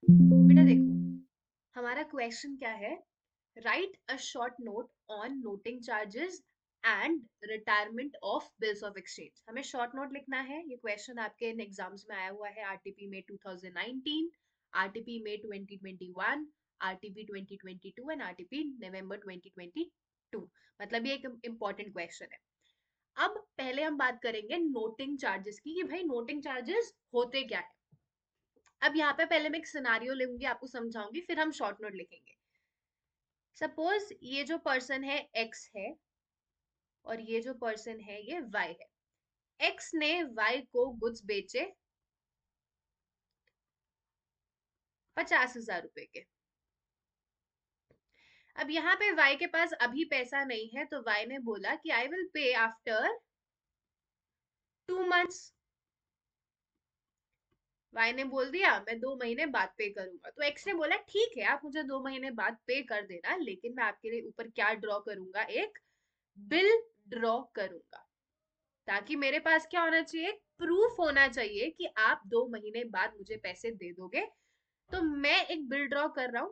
बेटा देखो, हमारा क्वेश्चन क्या है? Right a short note on noting charges and retirement of bills of exchange. हमें शॉर्ट नोट लिखना है। ये क्वेश्चन आपके इन एग्जाम्स में आया हुआ है। आरटीपी में 2019, आरटीपी में 2021, आरटीपी 2022 एंड आरटीपी नवंबर 2022। मतलब ये एक इंपॉर्टेंट क्वेश्चन है। अब पहले हम बात करेंगे नोटिंग चार्जेस की, कि भाई नोटिंग चार्जेस होते क्या है। अब यहाँ पे पहले मैं एक सिनारियो लूंगी, आपको समझाऊंगी, फिर हम शॉर्ट नोट लिखेंगे। सपोज ये जो पर्सन है एक्स है, और ये जो पर्सन है ये वाई है। एक्स ने वाई को गुड्स बेचे 50,000 रुपए के। अब यहाँ पे वाई के पास अभी पैसा नहीं है, तो वाई ने बोला कि I will pay after 2 months. Y ने बोल दिया मैं 2 महीने बाद पे करूंगा। तो एक्स ने बोला ठीक है, आप मुझे 2 महीने बाद पे कर देना, लेकिन मैं आपके लिए ऊपर क्या ड्रॉ करूंगा, एक बिल ड्रॉ करूंगा, ताकि मेरे पास क्या होना चाहिए, प्रूफ होना चाहिए कि आप 2 महीने बाद मुझे पैसे दे दोगे। तो मैं एक बिल ड्रॉ कर रहा हूं,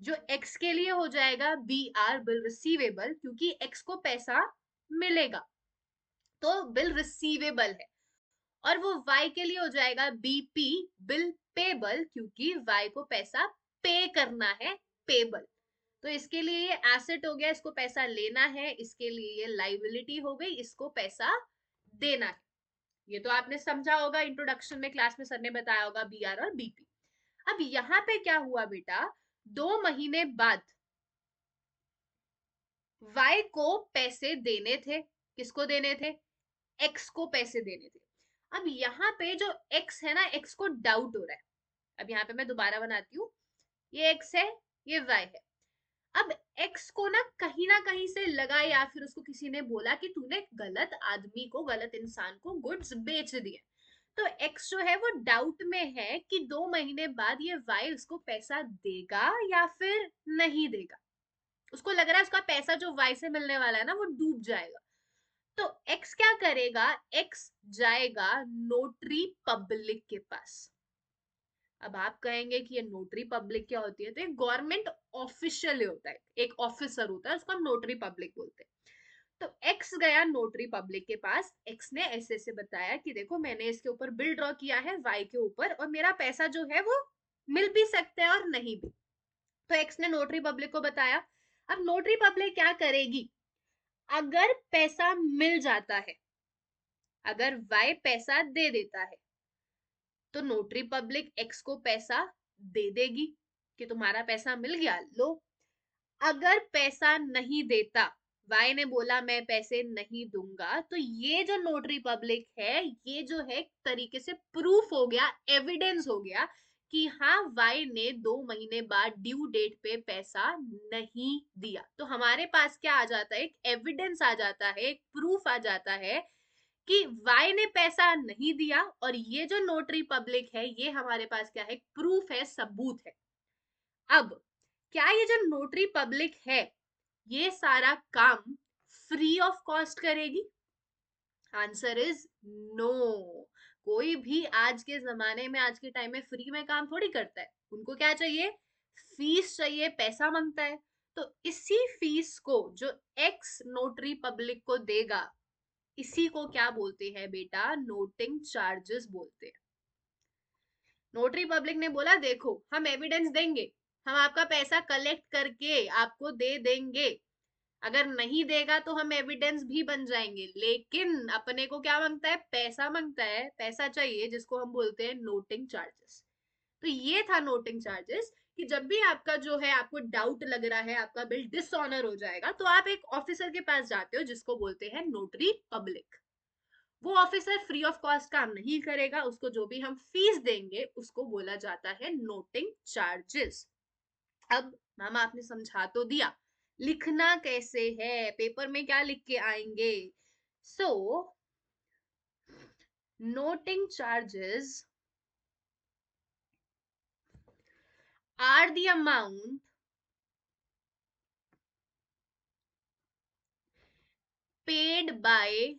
जो एक्स के लिए हो जाएगा बी आर, बिल रिसीवेबल, क्योंकि एक्स को पैसा मिलेगा, तो बिल रिसीवेबल है। और वो वाई के लिए हो जाएगा बीपी, बिल पेबल, क्योंकि वाई को पैसा पे करना है, पेबल। तो इसके लिए ये एसेट हो गया, इसको पैसा लेना है, इसके लिए ये लाइबिलिटी हो गई, इसको पैसा देना है। ये तो आपने समझा होगा, इंट्रोडक्शन में क्लास में सर ने बताया होगा बी आर और बीपी। अब यहाँ पे क्या हुआ बेटा, 2 महीने बाद वाई को पैसे देने थे। किसको देने थे? एक्स को पैसे देने थे। अब यहाँ पे जो एक्स है ना, एक्स को डाउट हो रहा है। अब यहाँ पे मैं दोबारा बनाती हूँ, ये एक्स है, ये वाई है। अब एक्स को ना कहीं से लगा, या फिर उसको किसी ने बोला कि तूने गलत आदमी को, गलत इंसान को गुड्स बेच दिए। तो एक्स जो है वो डाउट में है कि 2 महीने बाद ये वाई उसको पैसा देगा या फिर नहीं देगा। उसको लग रहा है उसका पैसा जो वाई से मिलने वाला है ना, वो डूब जाएगा। तो एक्स क्या करेगा, एक्स जाएगा नोटरी पब्लिक के पास। अब आप कहेंगे कि ये नोटरी पब्लिक क्या होती है, तो एक गवर्नमेंट ऑफिशियल होता है, एक ऑफिसर होता है, उसको हम नोटरी पब्लिक बोलते हैं। तो एक्स गया नोटरी पब्लिक के पास। एक्स ने ऐसे ऐसे बताया कि देखो मैंने इसके ऊपर बिल ड्रॉ किया है वाई के ऊपर, और मेरा पैसा जो है वो मिल भी सकता है और नहीं भी। तो एक्स ने नोटरी पब्लिक को बताया। अब नोटरी पब्लिक क्या करेगी, अगर पैसा मिल जाता है, अगर वाई पैसा दे देता है, तो नोटरी पब्लिक एक्स को पैसा दे देगी कि तुम्हारा पैसा मिल गया, लो। अगर पैसा नहीं देता, वाई ने बोला मैं पैसे नहीं दूंगा, तो ये जो नोटरी पब्लिक है, ये जो है एक तरीके से प्रूफ हो गया, एविडेंस हो गया कि हाँ वाई ने 2 महीने बाद ड्यू डेट पे पैसा नहीं दिया। तो हमारे पास क्या आ जाता है, एक एविडेंस आ जाता है, एक प्रूफ आ जाता है कि वाई ने पैसा नहीं दिया, और ये जो नोटरी पब्लिक है ये हमारे पास क्या है, प्रूफ है, सबूत है। अब क्या ये जो नोटरी पब्लिक है ये सारा काम फ्री ऑफ कॉस्ट करेगी? Answer is no. कोई भी आज के जमाने में, आज के टाइम में फ्री में काम थोड़ी करता है। उनको क्या चाहिए, फीस चाहिए, पैसा मांगता है। तो इसी फीस को जो एक्स नोटरी पब्लिक को देगा, इसी को क्या बोलते हैं बेटा, नोटिंग चार्जेस बोलते हैं। नोटरी पब्लिक ने बोला देखो हम एविडेंस देंगे, हम आपका पैसा कलेक्ट करके आपको दे देंगे, अगर नहीं देगा तो हम एविडेंस भी बन जाएंगे, लेकिन अपने को क्या मांगता है, पैसा मांगता है, पैसा चाहिए, जिसको हम बोलते हैं नोटिंग चार्जेस। तो ये था नोटिंग चार्जेस, कि जब भी आपका जो है, आपको डाउट लग रहा है, आपका बिल डिसऑनर हो जाएगा, तो आप एक ऑफिसर के पास जाते हो जिसको बोलते हैं नोटरी पब्लिक। वो ऑफिसर फ्री ऑफ कॉस्ट काम नहीं करेगा, उसको जो भी हम फीस देंगे उसको बोला जाता है नोटिंग चार्जेस। अब मामा आपने समझा तो दिया, लिखना कैसे है, पेपर में क्या लिख के आएंगे। So noting charges are the amount paid by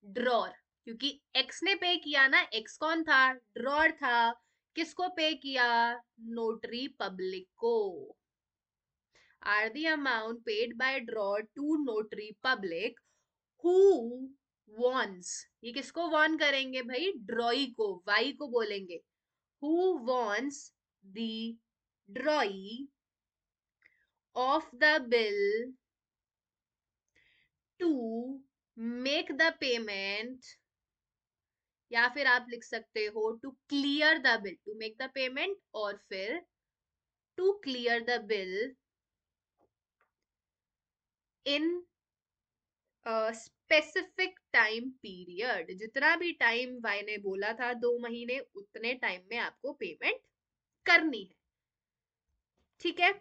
drawer. क्योंकि एक्स ने पे किया ना, एक्स कौन था, ड्रॉर था, किसको पे किया? नोटरी पब्लिक को। Are the amount paid by draw to notary public who once. ये किसको वॉन करेंगे भाई? ड्रॉई को, वाई को बोलेंगे। Who once the drawee of the bill to make the payment, या फिर आप लिख सकते हो to clear the bill, to make the payment और फिर to clear the bill in specific time period. जितना भी टाइम वाई ने बोला था 2 महीने, उतने टाइम में आपको पेमेंट करनी है। ठीक है,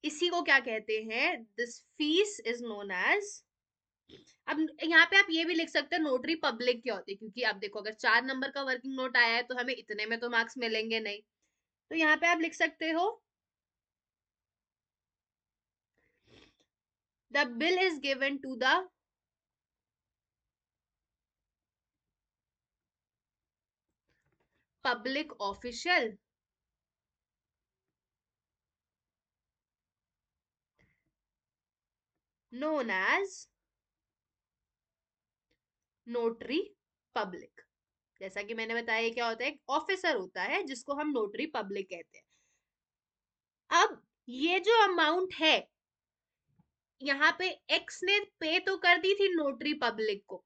इसी को क्या कहते हैं? This fees is known as. अब यहाँ पे आप ये भी लिख सकते हैं नोटरी पब्लिक क्या होती है, क्योंकि आप देखो अगर 4 नंबर का वर्किंग नोट आया है तो हमें इतने में तो मार्क्स मिलेंगे नहीं। तो यहाँ पे आप लिख सकते हो the bill is given to the public official known as notary public. जैसा कि मैंने बताया क्या होता है, एक ऑफिसर होता है जिसको हम नोटरी पब्लिक कहते हैं। अब ये जो अमाउंट है, यहाँ पे एक्स ने पे तो कर दी थी नोटरी पब्लिक को,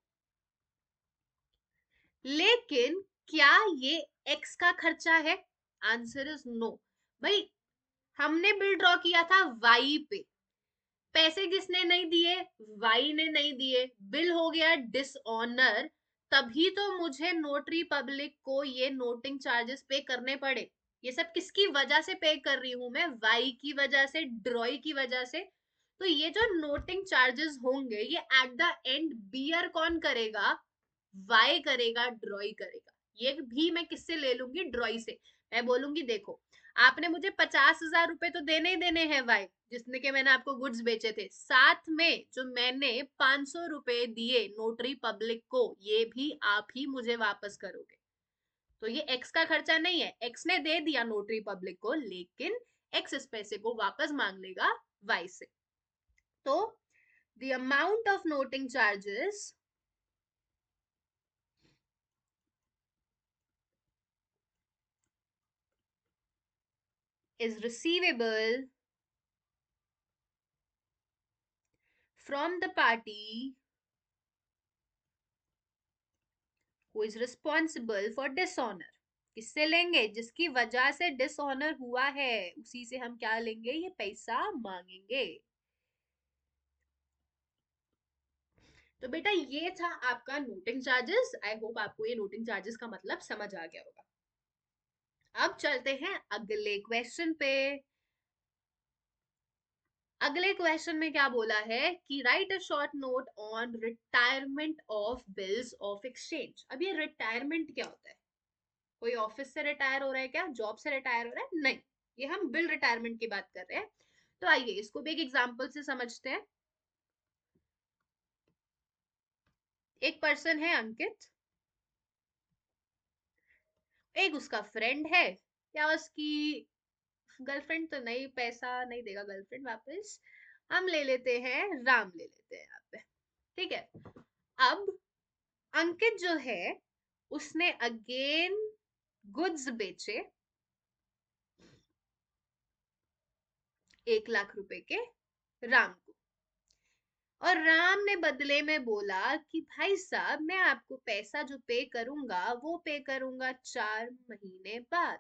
लेकिन क्या ये एक्स का खर्चा है? Answer is no. भाई हमने बिल ड्रॉ किया था वाई पे, पैसे किसने नहीं दिए? वाई ने नहीं दिए, बिल हो गया डिसऑनर। तभी तो मुझे नोटरी पब्लिक को ये नोटिंग चार्जेस पे करने पड़े। ये सब किसकी वजह से पे कर रही हूं मैं? वाई की वजह से, ड्रॉई की वजह से। तो ये जो नोटिंग चार्जेस होंगे ये एट द एंड बियर कौन करेगा? वाई करेगा, ड्रॉई करेगा। ये भी मैं किससे ले लूंगी? ड्रॉई से। मैं बोलूंगी देखो आपने मुझे 50,000 रुपए तो देने ही देने हैं वाई, जिसने के मैंने आपको गुड्स बेचे थे, साथ में जो मैंने 500 रुपए दिए नोटरी पब्लिक को, ये भी आप ही मुझे वापस करोगे। तो ये एक्स का खर्चा नहीं है, एक्स ने दे दिया नोटरी पब्लिक को, लेकिन एक्स इस पैसे को वापस मांग लेगा वाई से। तो the amount of noting charges is receivable from the party who is responsible for dishonor। किससे लेंगे? जिसकी वजह से डिसऑनर हुआ है, उसी से हम क्या लेंगे? ये पैसा मांगेंगे। तो बेटा ये था आपका नोटिंग चार्जेस। आई होप आपको ये नोटिंग चार्जेस का मतलब समझ आ गया होगा। अब चलते हैं अगले क्वेश्चन पे। अगले क्वेश्चन में क्या बोला है कि right a short note on retirement of bills of exchange. अब ये रिटायरमेंट क्या होता है? कोई ऑफिस से रिटायर हो रहा है क्या? जॉब से रिटायर हो रहा है? नहीं, ये हम बिल रिटायरमेंट की बात कर रहे हैं। तो आइए इसको भी एक एग्जांपल से समझते हैं। एक पर्सन है अंकित, एक उसका फ्रेंड है, या उसकी गर्लफ्रेंड तो नहीं, पैसा नहीं देगा गर्लफ्रेंड वापस, हम ले लेते हैं राम, ले लेते हैं यहाँ पे। ठीक है, अब अंकित जो है उसने अगेन गुड्स बेचे 1 लाख रुपए के राम को, और राम ने बदले में बोला कि भाई साहब मैं आपको पैसा जो पे करूंगा वो पे करूंगा 4 महीने बाद।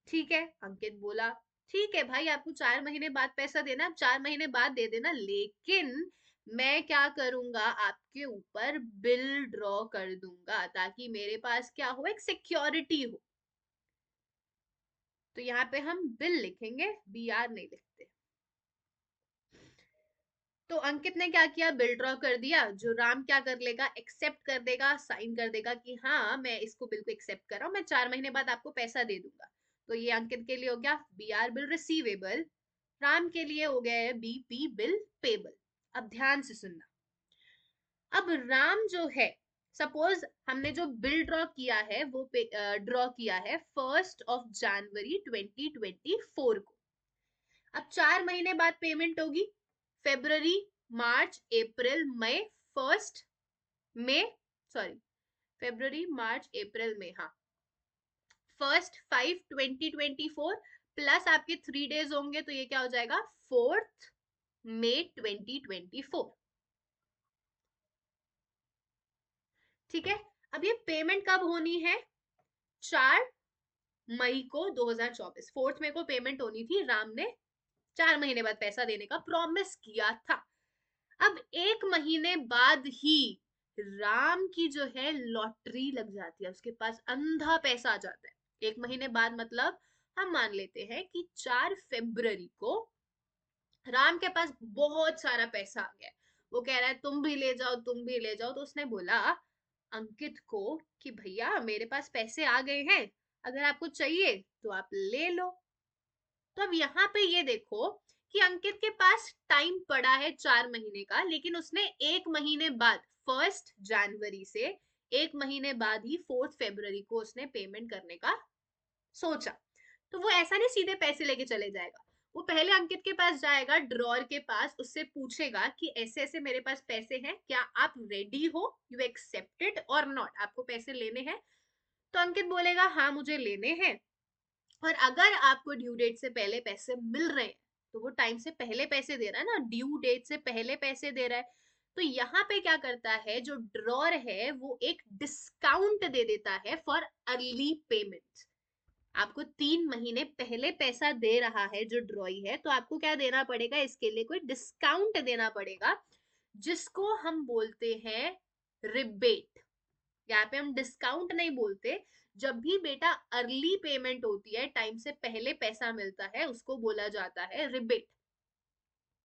ठीक है, अंकित बोला ठीक है भाई आपको 4 महीने बाद पैसा देना, आप 4 महीने बाद दे देना, लेकिन मैं क्या करूंगा? आपके ऊपर बिल ड्रॉ कर दूंगा ताकि मेरे पास क्या हो? एक सिक्योरिटी हो। तो यहाँ पे हम बिल लिखेंगे, बी आर नहीं लिखते। तो अंकित ने क्या किया? बिल ड्रॉ कर दिया, जो राम क्या कर लेगा? एक्सेप्ट कर देगा, साइन कर देगा कि हाँ मैं इसको बिल को एक्सेप्ट कर रहा हूँ, मैं 4 महीने बाद आपको पैसा दे दूंगा। तो ये अंकित के लिए हो गया B R bill receivable, Ram के लिए हो गया है बी पी बिल पेबल। अब ध्यान से सुनना, अब राम जो है सपोज हमने जो बिल ड्रॉ किया है वो ड्रॉ किया है 1 जनवरी 2024 को। अब 4 महीने बाद पेमेंट होगी, फेब्रवरी, मार्च, अप्रैल, मई, फर्स्ट मई, सॉरी, फेब्रवरी, मार्च, अप्रैल, मई, हाँ, 1 5 2024 प्लस आपके 3 डेज होंगे तो ये क्या हो जाएगा 4 मई 2024। ठीक है। अब ये पेमेंट कब होनी है, 4 मई को 2024, 4 मई को पेमेंट होनी थी। राम ने 4 महीने बाद पैसा देने का प्रॉमिस किया था। अब 1 महीने बाद ही राम की जो है लॉटरी लग जाती है, उसके पास अंधा पैसा आ जाता है। 1 महीने बाद मतलब हम मान लेते हैं कि 4 फरवरी को राम के पास बहुत सारा पैसा आ गया। वो कह रहा है तुम भी ले जाओ, तुम भी ले जाओ। तो उसने बोला अंकित को कि भैया मेरे पास पैसे आ गए हैं, अगर आपको चाहिए तो आप ले लो। तो अब यहाँ पे ये देखो कि अंकित के पास टाइम पड़ा है 4 महीने का, लेकिन उसने 1 महीने बाद 1 जनवरी से 1 महीने बाद ही 4 फरवरी को उसने पेमेंट करने का सोचा। तो वो ऐसा नहीं सीधे पैसे लेके चले जाएगा, वो पहले अंकित के पास जाएगा, ड्रॉर के पास, उससे पूछेगा कि ऐसे ऐसे मेरे पास पैसे हैं, क्या आप रेडी हो, यू एक्सेप्टेड और नॉट, आपको पैसे लेने हैं। तो अंकित बोलेगा हाँ मुझे लेने हैं, और अगर आपको ड्यू डेट से पहले पैसे मिल रहे हैं तो वो टाइम से पहले पैसे दे रहा है ना, ड्यू डेट से पहले पैसे दे रहा है। तो यहाँ पे क्या करता है जो ड्रॉर है वो एक डिस्काउंट दे देता है फॉर अर्ली पेमेंट। आपको 3 महीने पहले पैसा दे रहा है जो ड्रॉई है, तो आपको क्या देना पड़ेगा, इसके लिए कोई डिस्काउंट देना पड़ेगा, जिसको हम बोलते हैं रिबेट। यहाँ पे हम डिस्काउंट नहीं बोलते, जब भी बेटा अर्ली पेमेंट होती है, टाइम से पहले पैसा मिलता है, उसको बोला जाता है रिबेट।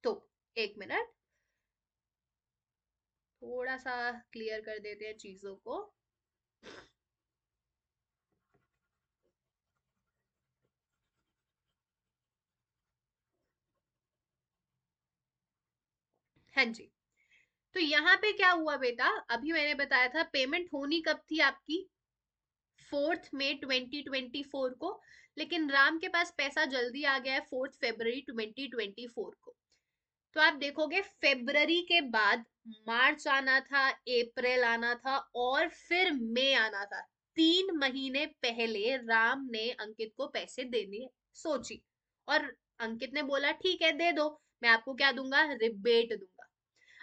तो 1 मिनट, थोड़ा सा क्लियर कर देते हैं चीजों को। हाँ जी। तो यहाँ पे क्या हुआ बेटा, अभी मैंने बताया था पेमेंट होनी कब थी आपकी 4 मई 2024 को, लेकिन राम के पास पैसा जल्दी आ गया है 4 फरवरी 2024 को। तो आप देखोगे फेब्रवरी के बाद मार्च आना था, अप्रैल आना था और फिर मई आना था। 3 महीने पहले राम ने अंकित को पैसे देने सोची, और अंकित ने बोला ठीक है दे दो, मैं आपको क्या दूंगा, रिबेट दूंगा।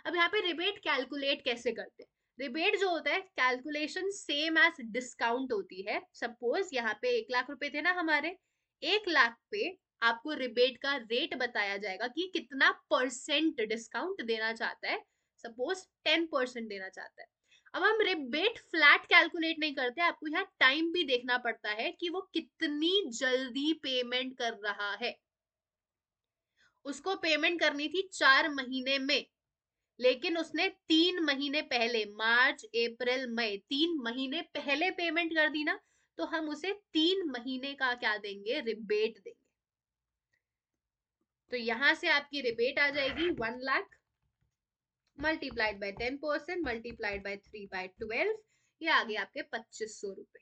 अब यहाँ पे रिबेट कैलकुलेट कैसे करते हैं, रिबेट जो होता है कैलकुलेशन सेम एज डिस्काउंट होती है। सपोज यहाँ पे 1 लाख रुपए थे ना हमारे, 1 लाख पे आपको रिबेट का रेट बताया जाएगा कि कितना परसेंट डिस्काउंट देना चाहता है। सपोज 10% देना चाहता है। अब हम रिबेट फ्लैट कैलकुलेट नहीं करते, आपको यहाँ टाइम भी देखना पड़ता है कि वो कितनी जल्दी पेमेंट कर रहा है। उसको पेमेंट करनी थी 4 महीने में, लेकिन उसने 3 महीने पहले, मार्च, अप्रैल, मई, 3 महीने पहले पेमेंट कर दी ना, तो हम उसे 3 महीने का क्या देंगे, रिबेट देंगे। तो यहां से आपकी रिबेट आ जाएगी 1 lakh multiplied by 10% multiplied by 3/12, ये आ गए आपके 2500 रुपए।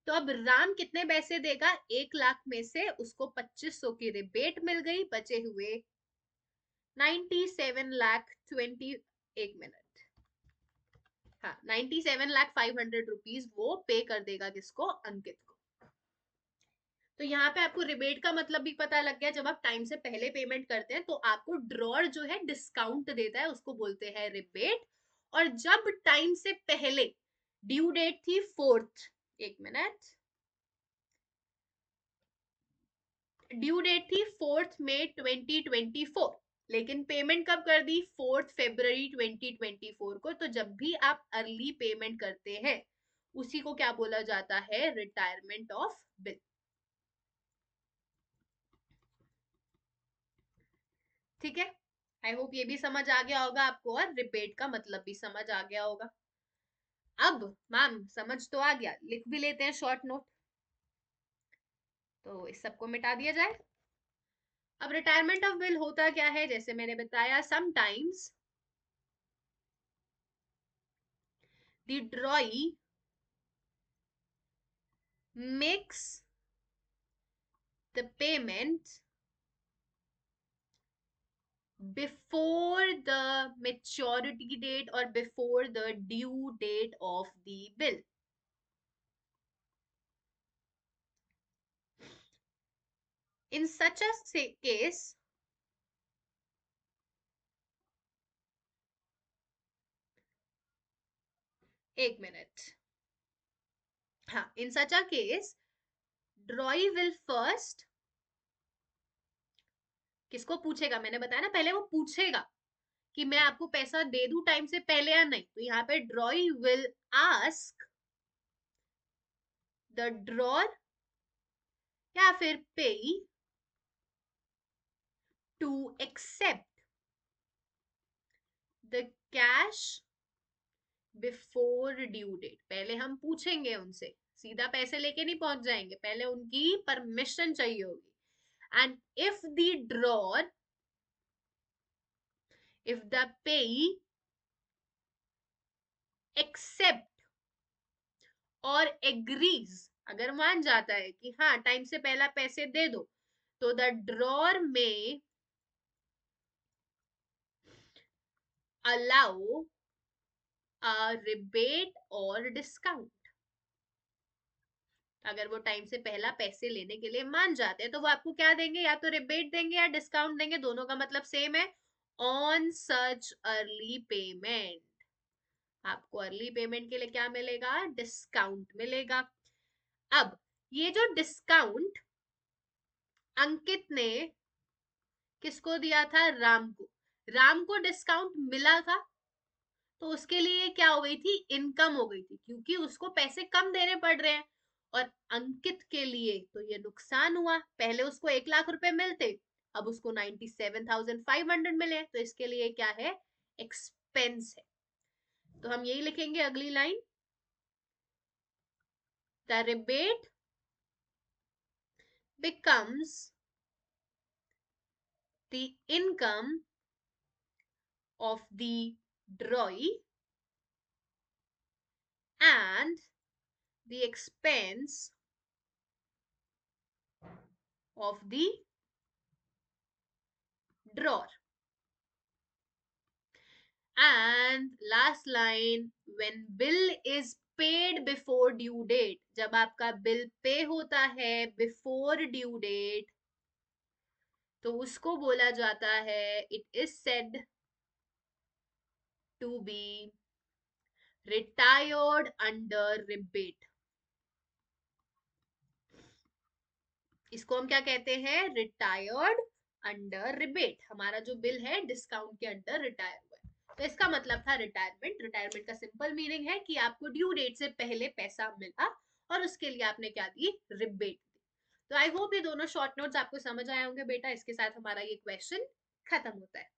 तो अब राम कितने पैसे देगा, 1 लाख में से उसको 2500 की रिबेट मिल गई, बचे हुए 97 लाख 20, 1 मिनट, हाँ 97 लाख 500 रुपीज वो पे कर देगा, किसको, अंकित को। तो यहाँ पे आपको रिबेट का मतलब भी पता लग गया, जब आप टाइम से पहले पेमेंट करते हैं तो आपको ड्रॉर जो है डिस्काउंट देता है, उसको बोलते हैं रिबेट। और जब टाइम से पहले ड्यू डेट थी 4th, 1 मिनट, ड्यू डेट थी 4 मई 2024, लेकिन पेमेंट कब कर दी, 4 फरवरी 2024 को। तो जब भी आप अर्ली पेमेंट करते हैं उसी को क्या बोला जाता है, रिटायरमेंट ऑफ बिल। ठीक है, आई होप ये भी समझ आ गया होगा आपको, और रिबेट का मतलब भी समझ आ गया होगा। अब मैम समझ तो आ गया, लिख भी लेते हैं शॉर्ट नोट, तो इस सबको मिटा दिया जाए। अब रिटायरमेंट ऑफ बिल होता क्या है, जैसे मैंने बताया, sometimes the drawee makes the payment before the maturity date or before the due date of the bill. In such a case, एक मिनट, हाँ, in such a case, drawee will first, किसको पूछेगा, मैंने बताया ना पहले वो पूछेगा कि मैं आपको पैसा दे दूं टाइम से पहले या नहीं, तो यहाँ पे drawee will ask the drawer या फिर payee to accept the cash before due date. पहले हम पूछेंगे उनसे, सीधा पैसे लेके नहीं पहुंच जाएंगे, पहले उनकी परमिशन चाहिए होगी. And if the drawer, if the payee accept और agrees, अगर मान जाता है कि हाँ टाइम से पहला पैसे दे दो, तो the drawer may allow a rebate or discount. अगर वो टाइम से पहला पैसे लेने के लिए मान जाते हैं तो वो आपको क्या देंगे, या तो रिबेट देंगे या डिस्काउंट देंगे, दोनों का मतलब सेम है. ऑन सच अर्ली पेमेंट, आपको अर्ली पेमेंट के लिए क्या मिलेगा, डिस्काउंट मिलेगा. अब ये जो डिस्काउंट अंकित ने किसको दिया था, राम को, राम को डिस्काउंट मिला था, तो उसके लिए क्या हो गई थी, इनकम हो गई थी, क्योंकि उसको पैसे कम देने पड़ रहे हैं. और अंकित के लिए तो ये नुकसान हुआ, पहले उसको 1 लाख रुपए मिलते, अब उसको 97,500 मिले, तो इसके लिए क्या है, एक्सपेंस है. तो हम यही लिखेंगे अगली line, the rebate becomes the income of the drawee and the expense of the drawer. And last line, when bill is paid before due date, जब आपका बिल पे होता है before due date, तो उसको बोला जाता है, it is said to be retired under rebate. इसको हम क्या कहते हैं, रिटायर्ड अंडर रिबेट. हमारा जो बिल है डिस्काउंट के अंडर रिटायर हुआ है, तो इसका मतलब था रिटायरमेंट. रिटायरमेंट का सिंपल मीनिंग है कि आपको ड्यू डेट से पहले पैसा मिला और उसके लिए आपने क्या दी, रिबेट दी. तो आई होप ये दोनों शॉर्ट नोट्स आपको समझ आए होंगे बेटा. इसके साथ हमारा ये क्वेश्चन खत्म होता है.